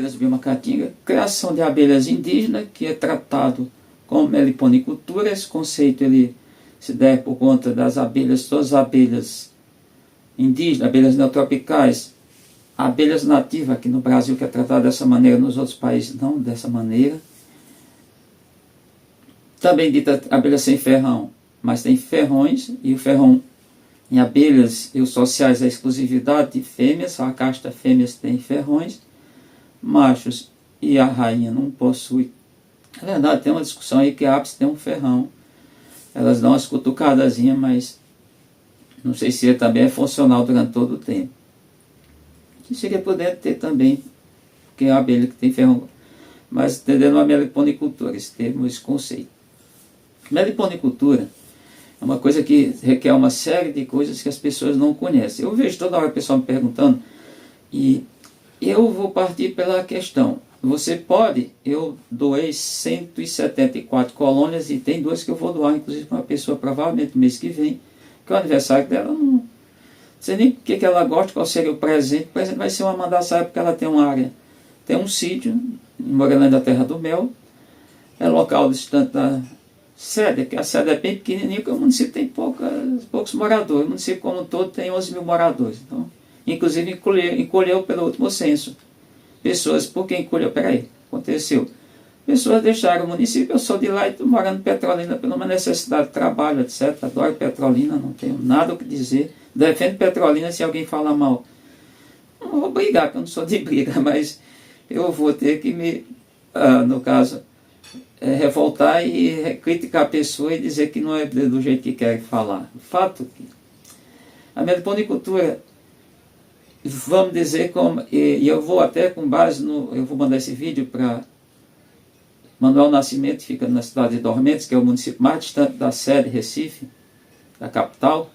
abelhas biomacatinga, criação de abelhas indígenas, que é tratado como meliponicultura. Esse conceito ele se deve por conta das abelhas, todas as abelhas indígenas, abelhas neotropicais, abelhas nativas aqui no Brasil, que é tratado dessa maneira, nos outros países não dessa maneira. Também dita abelha sem ferrão, mas tem ferrões, e o ferrão em abelhas eusociais é a exclusividade de fêmeas, a casta fêmeas tem ferrões, machos e a rainha não possui. Na verdade, tem uma discussão aí que a ápice tem um ferrão, elas dão umas cutucadazinhas, mas não sei se também é funcional durante todo o tempo. Que seria poder ter também, porque é a abelha que tem ferrão, mas entendendo a meliponicultura, esse termo, esse conceito. Meliponicultura é uma coisa que requer uma série de coisas que as pessoas não conhecem. Eu vejo toda hora o pessoal me perguntando, e eu vou partir pela questão. Você pode, eu doei 174 colônias e tem duas que eu vou doar, inclusive para uma pessoa provavelmente no mês que vem, que é o aniversário dela, não sei nem o que ela gosta, qual seria o presente. O presente vai ser uma mandaçaia, porque ela tem uma área, tem um sítio, em Morelândia da Terra do Mel, é local distante da sede, que a sede é bem pequenininha, porque o município tem poucos moradores, o município como um todo tem 11 mil moradores, então, inclusive encolheu pelo último censo, pessoas, por que encolheu? Peraí, aconteceu, pessoas deixaram o município, eu sou de lá e estou morando em Petrolina, por uma necessidade de trabalho, etc, adoro Petrolina, não tenho nada o que dizer, defendo Petrolina, se alguém falar mal, não vou brigar, porque eu não sou de briga, mas eu vou ter que me, no caso, revoltar e criticar a pessoa e dizer que não é do jeito que quer falar. O fato que a meliponicultura, vamos dizer como, e eu vou até com base no, eu vou mandar esse vídeo para Manuel Nascimento, que fica na cidade de Dormentes, que é o município mais distante da sede, Recife, da capital,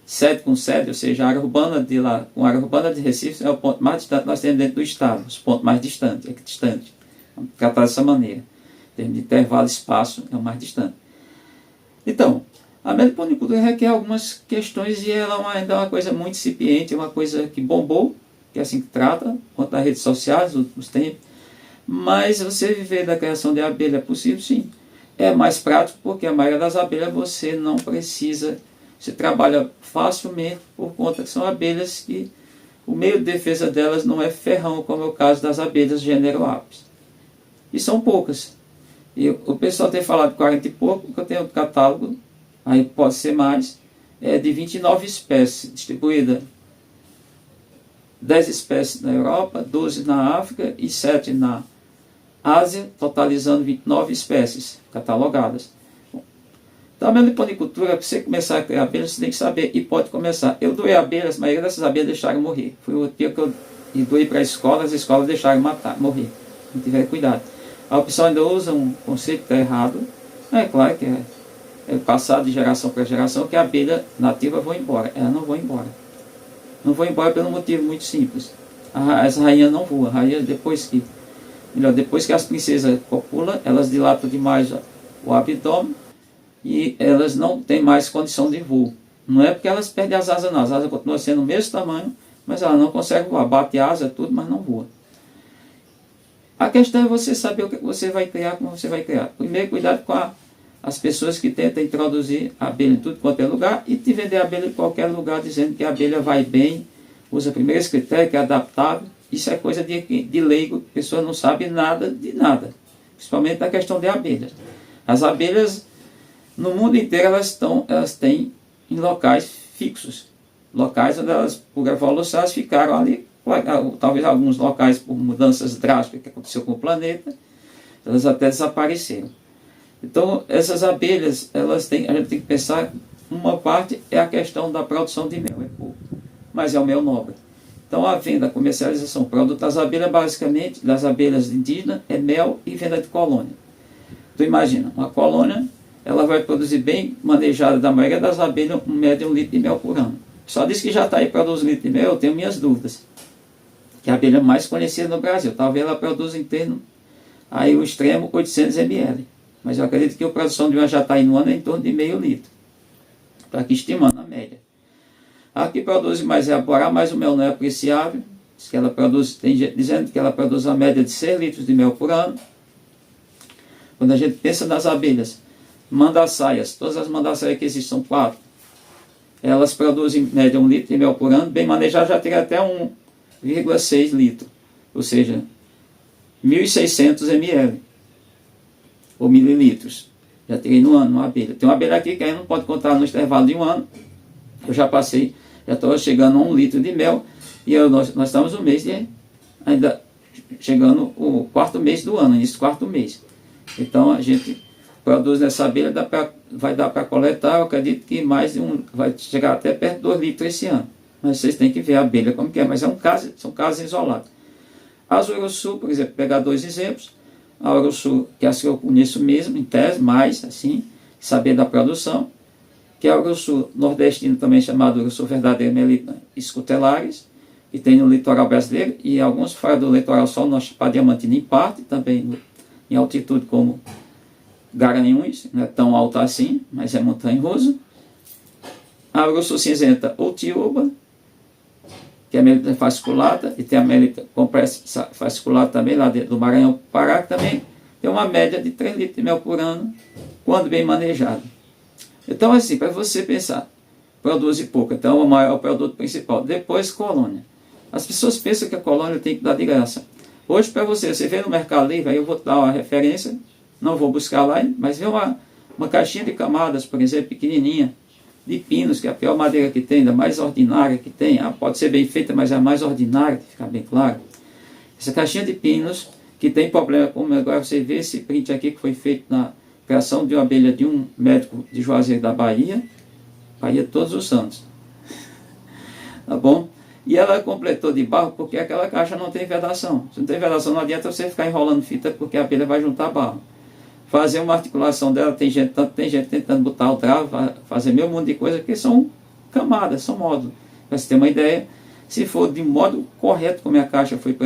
sede com sede, ou seja, a área urbana de lá, com a área urbana de Recife é o ponto mais distante que nós temos dentro do estado, os pontos mais distantes, vamos tratar dessa maneira. Em termos de intervalo e espaço, é o mais distante. Então, a meliponicultura requer algumas questões e ela ainda é uma coisa muito incipiente, é uma coisa que bombou, que é assim que trata, quanto nas redes sociais, nos tempos. Mas você viver da criação de abelha é possível, sim. É mais prático porque a maioria das abelhas você não precisa, você trabalha facilmente por conta que são abelhas que o meio de defesa delas não é ferrão, como é o caso das abelhas gênero Apis. E são poucas. E o pessoal tem falado 40 e pouco, que eu tenho um catálogo, aí pode ser mais, de 29 espécies distribuídas. 10 espécies na Europa, 12 na África e 7 na Ásia, totalizando 29 espécies catalogadas. Então a meliponicultura, para você começar a criar abelhas, você tem que saber, e pode começar. Eu doei abelhas, a maioria dessas abelhas deixaram morrer. Foi o dia que eu doei para as escolas deixaram morrer, não tiveram cuidado. A pessoa ainda usa um conceito que está errado. É claro que é passado de geração para geração que a abelha nativa vai embora. Ela não vai embora. Não vai embora pelo motivo muito simples. As rainhas não voam. Rainhas, depois que as princesas copulam, elas dilatam demais o abdômen e elas não têm mais condição de voo. Não é porque elas perdem as asas, não. As asas continuam sendo o mesmo tamanho, mas ela não consegue voar. Bate asa, tudo, mas não voa. A questão é você saber o que você vai criar, como você vai criar. Primeiro, cuidado com as pessoas que tentam introduzir a abelha em tudo quanto é lugar e te vender a abelha em qualquer lugar, dizendo que a abelha vai bem, usa primeiro esse critério, que é adaptável. Isso é coisa de leigo, a pessoa não sabe nada de nada, principalmente na questão de abelhas. As abelhas, no mundo inteiro, elas têm em locais fixos, locais onde elas, por evolução, elas ficaram ali. Talvez alguns locais, por mudanças drásticas que aconteceu com o planeta, elas até desapareceram. Então, essas abelhas, a gente tem que pensar, uma parte é a questão da produção de mel, é pouco, mas é o mel nobre. Então, a venda, a comercialização, produto das abelhas, basicamente, das abelhas indígenas, é mel e venda de colônia. Então, imagina, uma colônia, ela vai produzir bem manejada da maioria das abelhas, um médio de 1 litro de mel por ano. Só diz que já está aí produzindo litro de mel, eu tenho minhas dúvidas. Que é a abelha mais conhecida no Brasil. Talvez ela produza em termo, aí o extremo, 800 ml. Mas eu acredito que a produção de uma já está aí no ano em torno de meio litro. Estou aqui estimando a média. A que produz mais é a Borá, mas o mel não é apreciável. que ela produz, tem gente dizendo que ela produz uma média de 6 litros de mel por ano. Quando a gente pensa nas abelhas, mandaçaias, todas as mandaçaias que existem são 4. Elas produzem em média 1 litro de mel por ano, bem manejado já teria até 1,6 litro, ou seja, 1.600 ml, ou mililitros, já teria no ano uma abelha. Tem uma abelha aqui que aí não pode contar no intervalo de 1 ano, eu já passei, já estou chegando a 1 litro de mel, e nós estamos no mês de, ainda chegando o 4º mês do ano, início do 4º mês. Então a gente produz nessa abelha, vai dar para coletar, eu acredito que mais de vai chegar até perto de 2 litros esse ano. Mas vocês têm que ver a abelha como que é, mas são casos isolados. As Uruçu, por exemplo, pegar 2 exemplos, a Uruçu, que é a que eu conheço mesmo, em tese, mais assim, saber da produção, que é a Uruçu nordestina, também chamada Uruçu verdadeira Melita scutelaris, que tem no litoral brasileiro, e alguns fora do litoral só no Chapada Diamantina em parte, também em altitude como Garanhuns, não é tão alto assim, mas é montanhoso. A Uruçu cinzenta ou tiúba, que é a Melita fasciculata, e tem a Melita compressa fasciculata também, lá do Maranhão Pará, que também tem uma média de 3 litros de mel por ano, quando bem manejado. Então, assim, para você pensar, produz pouco, então o maior é o produto principal. Depois, colônia. As pessoas pensam que a colônia tem que dar de graça. Hoje, para você vê no Mercado Livre, aí eu vou dar uma referência, não vou buscar lá, mas vê uma caixinha de camadas, por exemplo, pequenininha, de pinos, que é a pior madeira que tem, da mais ordinária que tem. Pode ser bem feita, mas é a mais ordinária, que fica bem claro. Essa caixinha de pinos, que tem problema, como agora você vê esse print aqui, que foi feito na criação de uma abelha de um médico de Juazeiro da Bahia Todos os Santos. Tá bom? E ela completou de barro porque aquela caixa não tem vedação. Se não tem vedação, não adianta você ficar enrolando fita, porque a abelha vai juntar barro. Fazer uma articulação dela, tem gente tentando botar o travo, fazer meio mundo de coisa, que são camadas, são módulos. Para você ter uma ideia, se for de modo correto, como a caixa foi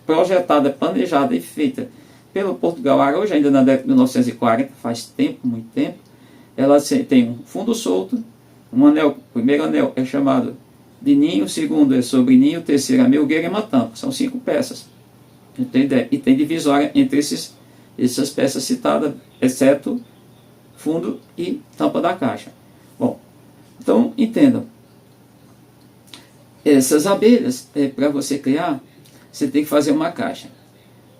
projetada, planejada e feita pelo Portugal Araújo, ainda na década de 1940, faz tempo, muito tempo, ela tem um fundo solto, um anel, o primeiro anel é chamado de ninho, o segundo é sobre ninho, o terceiro é melgueira e uma tampa. São 5 peças. E tem divisória entre essas peças citadas, exceto fundo e tampa da caixa. Bom, então entendam. Essas abelhas, para você criar, você tem que fazer uma caixa.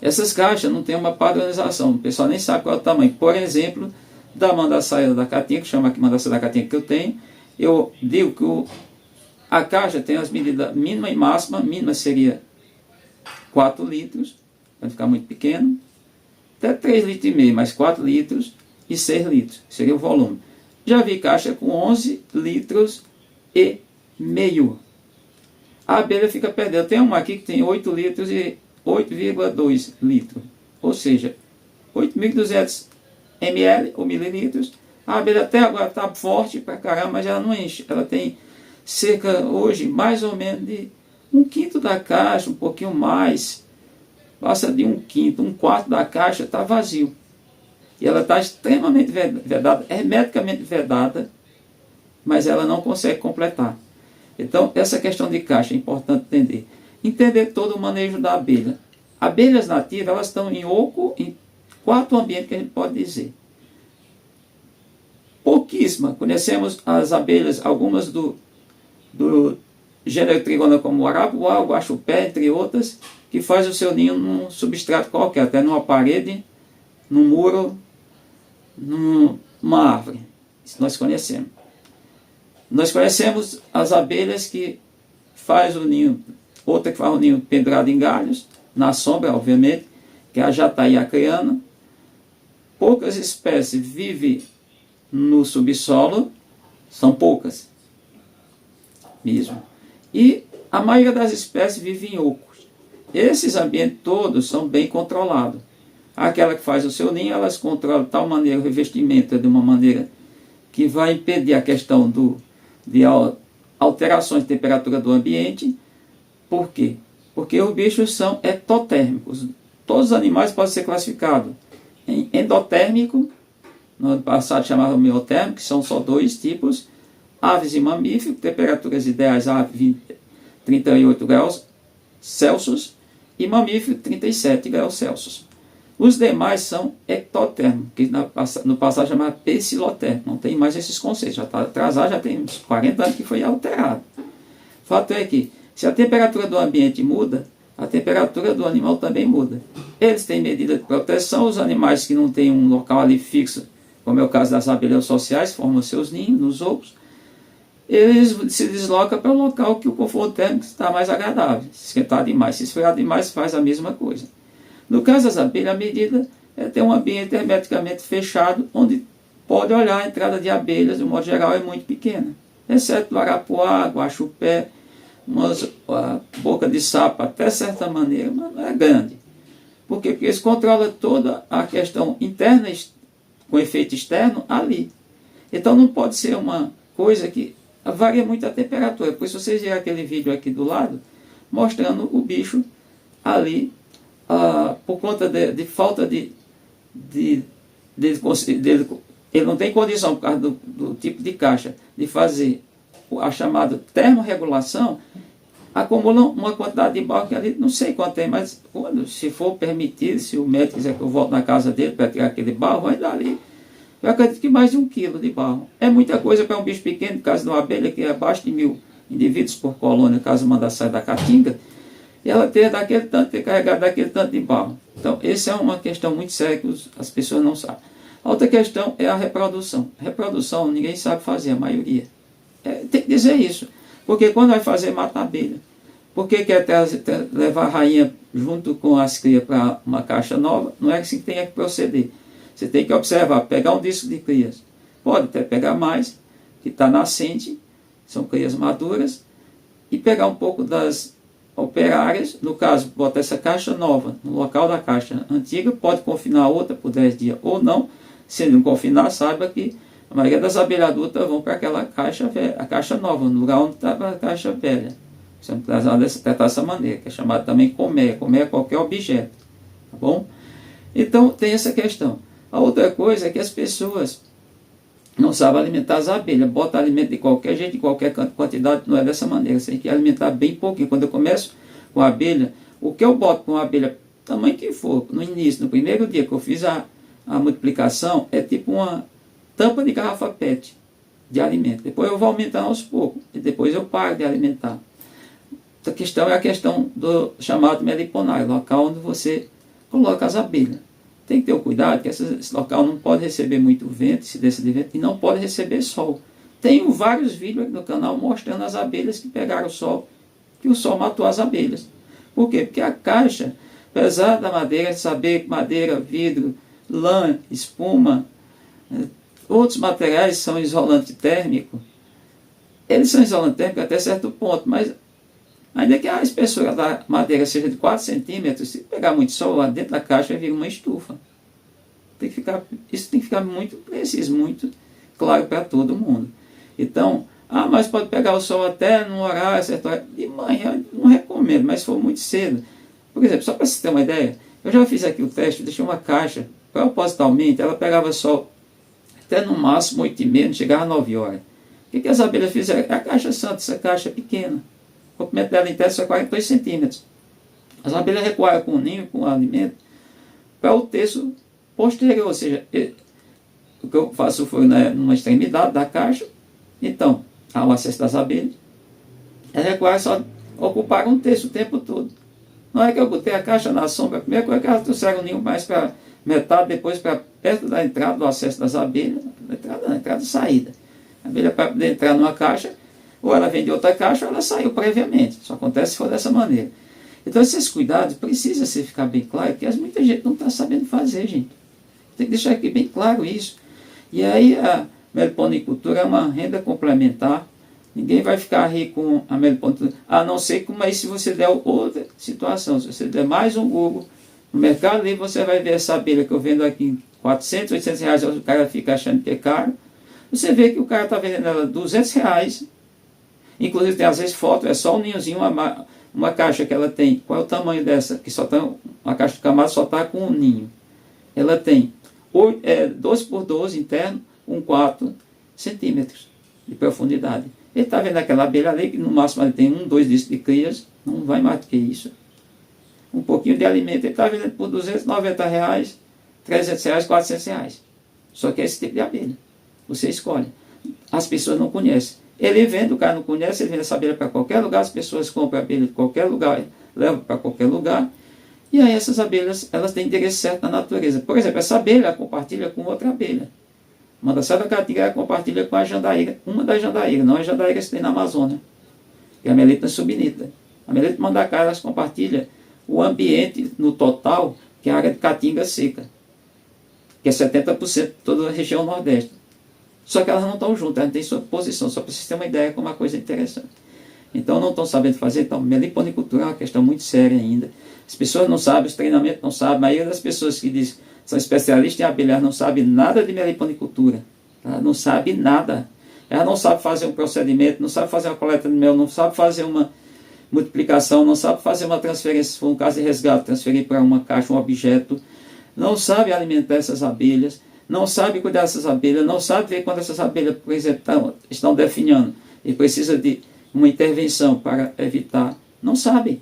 Essas caixas não tem uma padronização, o pessoal nem sabe qual é o tamanho. Por exemplo, da mandaçaia da catinha, que chama aqui mandaçaia da catinha que eu tenho, eu digo que a caixa tem as medidas mínima e máxima. Mínima seria 4 litros, para ficar muito pequeno, até 3,5 litros, mais 4 litros e 6 litros, seria o volume. Já vi caixa com 11 litros e meio. A abelha fica perdendo. Tem uma aqui que tem 8 litros e 8,2 litros, ou seja, 8.200 ml ou mililitros. A abelha até agora está forte para caramba, mas ela não enche. Ela tem cerca, hoje, mais ou menos de 1/5 da caixa, um pouquinho mais. Passa de 1/5, 1/4 da caixa está vazio. E ela está extremamente vedada, hermeticamente vedada, mas ela não consegue completar. Então, essa questão de caixa é importante entender. Entender todo o manejo da abelha. Abelhas nativas, elas estão em oco, em 4 ambientes que a gente pode dizer. Pouquíssimas. Conhecemos as abelhas, algumas do gênero Trigona, como o arapuá, o guaxupé, entre outras, que faz o seu ninho num substrato qualquer, até numa parede, num muro, numa árvore. Isso nós conhecemos. Nós conhecemos as abelhas que faz o ninho, outra que faz o ninho pendurado em galhos, na sombra, obviamente, que é a jataí acreana. Poucas espécies vivem no subsolo, são poucas mesmo. E a maioria das espécies vive em ocos. Esses ambientes todos são bem controlados. Aquela que faz o seu ninho, elas controlam de tal maneira o revestimento, de uma maneira que vai impedir a questão de alterações de temperatura do ambiente. Por quê? Porque os bichos são ectotérmicos. Todos os animais podem ser classificados em endotérmico, no ano passado chamava miotérmico, que são só 2 tipos, aves e mamíferos, temperaturas ideais a 38 graus Celsius e mamífero 37 graus Celsius. Os demais são ectotérmicos, que no passado chamava pecilotérmico. Não tem mais esses conceitos, já está atrasado, já tem uns 40 anos que foi alterado. O fato é que, se a temperatura do ambiente muda, a temperatura do animal também muda. Eles têm medida de proteção, os animais que não têm um local ali fixo, como é o caso das abelhas sociais, formam seus ninhos nos ovos, eles se deslocam para um local que o conforto térmico está mais agradável. Se esquentar demais, se esfriar demais, faz a mesma coisa. No caso das abelhas, a medida é ter um ambiente hermeticamente fechado, onde pode olhar a entrada de abelhas, de um modo geral, é muito pequena. Exceto o arapuá, guaxupé, a boca de sapo, até certa maneira, mas não é grande. Por quê? Porque eles controlam toda a questão interna, com efeito externo, ali. Então não pode ser uma coisa que varia muito a temperatura. Por isso vocês viram aquele vídeo aqui do lado, mostrando o bicho ali, por conta de falta ele não tem condição, por causa do tipo de caixa, de fazer a chamada termorregulação, acumulam uma quantidade de barro que ali, não sei quanto tem, mas se for permitido, se o médico quiser que eu volte na casa dele para tirar aquele barro, vai dar ali, eu acredito que mais de 1 quilo de barro. É muita coisa para um bicho pequeno, no caso de uma abelha que é abaixo de 1000 indivíduos por colônia, caso manda sair da caatinga, e ela ter carregado daquele tanto de barro. Então, essa é uma questão muito séria que as pessoas não sabem. A outra questão é a reprodução. Reprodução ninguém sabe fazer, a maioria. Tem que dizer isso. Porque quando vai fazer, mata a abelha. Por que quer levar a rainha junto com as crias para uma caixa nova? Não é assim que tem que proceder. Você tem que observar, pegar um disco de crias. Pode até pegar mais, que está nascente, são crias maduras, e pegar um pouco das operárias, no caso, botar essa caixa nova no local da caixa antiga, pode confinar a outra por 10 dias ou não. Se não confinar, saiba que a maioria das abelhas adultas vão para aquela caixa velha, a caixa nova, no lugar onde estava a caixa velha. Você não precisa tratar dessa maneira, que é chamado também colmeia. Colmeia é qualquer objeto, tá bom? Então, tem essa questão. A outra coisa é que as pessoas não sabem alimentar as abelhas. Bota alimento de qualquer jeito, de qualquer quantidade, não é dessa maneira. Você tem que alimentar bem pouquinho. Quando eu começo com a abelha, o que eu boto com a abelha, tamanho que for, no início, no primeiro dia que eu fiz a multiplicação, é tipo uma tampa de garrafa PET de alimento. Depois eu vou aumentando aos poucos. E depois eu paro de alimentar. A questão é a questão do chamado meliponário, local onde você coloca as abelhas. Tem que ter o cuidado que esse local não pode receber muito vento, se desce de vento, e não pode receber sol. Tenho vários vídeos aqui no canal mostrando as abelhas que pegaram o sol, que o sol matou as abelhas. Por quê? Porque a caixa, apesar da madeira, de saber que madeira, vidro, lã, espuma, outros materiais são isolante térmico, eles são isolante térmico até certo ponto, mas ainda que a espessura da madeira seja de 4 centímetros, se pegar muito sol lá dentro da caixa, vai vir uma estufa. Isso tem que ficar muito preciso, muito claro para todo mundo. Então, mas pode pegar o sol até no horário, certo horário. De manhã, não recomendo, mas se for muito cedo. Por exemplo, só para você ter uma ideia, eu já fiz aqui o teste, deixei uma caixa, propositalmente, ela pegava sol até no máximo 8h30, chegava a 9 horas. O que as abelhas fizeram? A caixa santa, essa caixa pequena. O comprimento dela inteira é 42 centímetros. As abelhas recuaram com o ninho, com o alimento, para o terço posterior. Ou seja, o que eu faço foi numa extremidade da caixa. Então, ao acesso das abelhas, elas recuaram só ocuparam um terço o tempo todo. Não é que eu botei a caixa na sombra, a primeira coisa que elas trouxeram o ninho mais para metade, depois para perto da entrada, do acesso das abelhas, entrada e saída. A abelha, para poder entrar numa caixa, ou ela vem de outra caixa ou ela saiu previamente. Isso acontece se for dessa maneira. Então esses cuidados precisa ficar bem claro, que muita gente não está sabendo fazer, gente. Tem que deixar aqui bem claro isso. E aí a meliponicultura é uma renda complementar. Ninguém vai ficar rico com a meliponicultura, a não ser que, mas se você der outra situação, se você der mais um Google, no Mercado Livre você vai ver essa abelha que eu vendo aqui em 400, 800 reais, o cara fica achando que é caro. Você vê que o cara está vendendo ela 200 reais. Inclusive tem às vezes foto, é só um ninhozinho, uma caixa que ela tem. Qual é o tamanho dessa? Que só tá, uma caixa de camada só está com um ninho. Ela tem 12 por 12 interno, 4 centímetros de profundidade. Ele está vendo aquela abelha ali, que no máximo ele tem 2 discos de crias, Não vai mais do que isso. Um pouquinho de alimento ele está vendendo por R$290, R$300, R$400. Só que é esse tipo de abelha. Você escolhe. As pessoas não conhecem. Ele vende, o cara não conhece, ele vende essa abelha para qualquer lugar, as pessoas compram a abelha de qualquer lugar, levam para qualquer lugar. E aí essas abelhas, elas têm endereço certo na natureza. Por exemplo, essa abelha compartilha com outra abelha. Mandaçá da Caatinga compartilha com a jandaíra, uma das jandaíras, não as jandaíras que tem na Amazônia, que é a Melita subnita. A Melita Mandacaru, elas compartilham o ambiente no total, que é a área de Caatinga seca, que é 70% de toda a região nordeste. Só que elas não estão juntas, elas têm sua posição, só para vocês terem uma ideia como uma coisa interessante. Então não estão sabendo fazer, então meliponicultura é uma questão muito séria ainda. As pessoas não sabem, os treinamentos não sabem, a maioria das pessoas que dizem são especialistas em abelhar não sabe nada de meliponicultura. Ela não sabe nada. Ela não sabe fazer um procedimento, não sabe fazer uma coleta de mel, não sabe fazer uma multiplicação, não sabe fazer uma transferência, se for um caso de resgate, transferir para uma caixa um objeto, não sabe alimentar essas abelhas, não sabe cuidar dessas abelhas, não sabe ver quando essas abelhas, por exemplo, estão definhando e precisa de uma intervenção para evitar. Não sabe.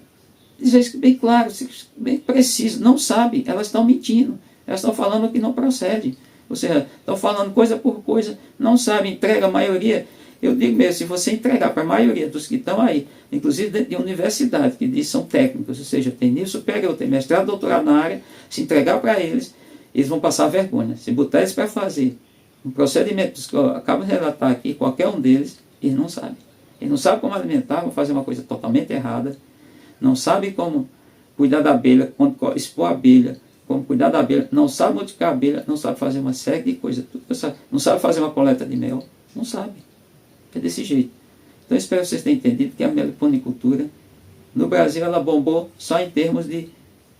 Diz isso bem claro, bem preciso. Não sabe. Elas estão mentindo. Elas estão falando que não procede. Ou seja, estão falando coisa por coisa. Não sabe. Entrega a maioria. Eu digo mesmo, se você entregar para a maioria dos que estão aí, inclusive dentro de universidade, que diz são técnicos, ou seja, tem nível superior, tem mestrado, doutorado na área, se entregar para eles, eles vão passar vergonha. Se botar eles para fazer um procedimento que eu acabo de relatar aqui, qualquer um deles, eles não sabem. Eles não sabem como alimentar, vão fazer uma coisa totalmente errada. Não sabem como cuidar da abelha, quando expor a abelha, como cuidar da abelha. Não sabe multiplicar a abelha, não sabe fazer uma série de coisas. Não sabe fazer uma coleta de mel. Não sabe. É desse jeito. Então, espero que vocês tenham entendido que a meliponicultura, no Brasil, ela bombou só em termos de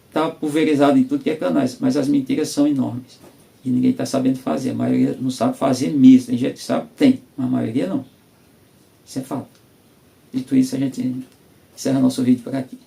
estar pulverizada em tudo que é canais. Mas as mentiras são enormes. E ninguém está sabendo fazer. A maioria não sabe fazer mesmo. Tem gente que sabe? Tem. Mas a maioria não. Isso é fato. Dito isso, a gente encerra nosso vídeo por aqui.